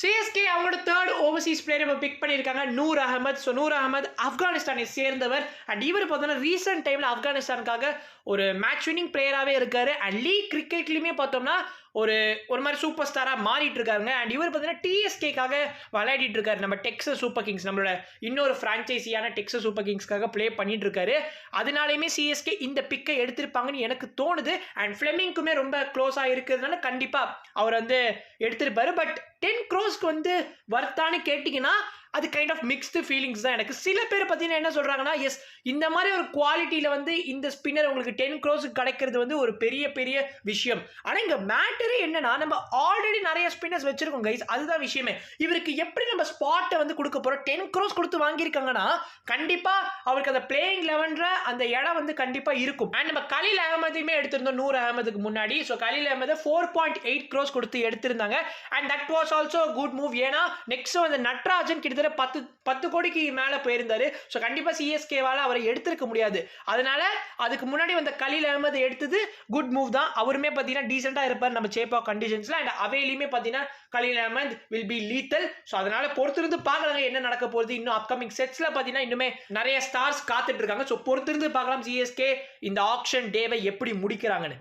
CSK அவங்களோட third Overseas player இப்போ big பண்ணியிருக்காங்க நூர் அகமது. ஸோ நூர் அகமது ஆப்கானிஸ்தானை சேர்ந்தவர். அண்ட் இவர் பார்த்தோன்னா ரீசெண்ட் டைமில் ஆப்கானிஸ்தானுக்காக ஒரு மேட்ச் வின்னிங் பிளேயராகவே இருக்காரு. அண்ட் லீக் கிரிக்கெட்லையுமே பார்த்தோம்னா ஒரு மாதிரி சூப்பர் ஸ்டாராக மாறிட்டு இருக்காருங்க. அண்ட் இவர் பார்த்தீங்கன்னா டிஎஸ்கேக்காக விளையாடிட்டு இருக்காரு. நம்ம டெக்ஸஸ் சூப்பர் கிங்ஸ், நம்மளோட இன்னொரு ஃப்ரான்ச்சைஸியான டெக்ஸஸ் சூப்பர் கிங்ஸ்க்காக ப்ளே பண்ணிட்டு இருக்காரு. அதனாலையுமே சிஎஸ்கே இந்த பிக்கை எடுத்திருப்பாங்கன்னு எனக்கு தோணுது. அண்ட் ஃபிளெமிங்க்குமே ரொம்ப க்ளோஸாக இருக்கிறதுனால கண்டிப்பாக அவர் வந்து எடுத்திருப்பாரு. பட் 10 crores வந்து வர்த்தான்னு கேட்டிங்கன்னா அது கைண்ட் ஆஃப் மிக்ஸ்டு ஃபீலிங்ஸ் தான் எனக்கு. சில பேர் பார்த்தீங்கன்னா என்ன சொல்கிறாங்கன்னா, எஸ் இந்த மாதிரி ஒரு குவாலிட்டியில் வந்து இந்த ஸ்பின்னர் உங்களுக்கு 10 crores கிடைக்கிறது வந்து ஒரு பெரிய பெரிய விஷயம். ஆனால் இங்கே மேட்டரே என்னன்னா, நம்ம ஆல்ரெடி நிறைய ஸ்பின்னர்ஸ் வச்சிருக்கோம் கைஸ். அதுதான் விஷயமே. இவருக்கு எப்படி நம்ம ஸ்பாட்டை வந்து கொடுக்க போகிறோம்? 10 crores கொடுத்து வாங்கியிருக்காங்கன்னா கண்டிப்பாக அவருக்கு அந்த பிளேயிங் லெவனில் அந்த இடம் வந்து கண்டிப்பாக இருக்கும். அண்ட் நம்ம கலீல் அகமதையுமே எடுத்திருந்தோம் நூர் அகமதுக்கு முன்னாடி. ஸோ கலீல் அகமது 4.8 crores கொடுத்து எடுத்திருந்தாங்க. And that was also good move. ஏன்னா நெக்ஸ்ட் வந்து நட்ராஜன் கிட்டத்தட்ட 10 கோடிக்கு மேல போயிருந்தாரு. சோ கண்டிப்பா சிஎஸ்கேவால அவரை எடுத்திருக்க முடியாது. அதனால அதுக்கு முன்னாடி வந்த கலீல் அகமது எடுத்தது குட் மூவ் தான். அவருமே பாத்தீங்கன்னா டீசென்ட்டா இருப்பார் நம்ம சேப்பா கண்டிஷன்ஸ்ல. அண்ட் அவேலியுமே பாத்தீங்கன்னா Khaleel Ahmed will be lethal. So அதனால பொறுத்திருந்து பார்க்கலாங்க என்ன நடக்க போகுது. இன்னும் அப்கமிங் செட்ஸ்ல பாத்தீங்கன்னா இன்னுமே நிறைய ஸ்டார்ஸ் காத்துட்டு இருக்காங்க. சோ பொறுத்திருந்து பார்க்கலாம் சிஎஸ்கே இந்த ஆக்ஷன் டேவை எப்படி முடிக்கிறாங்கன்னு.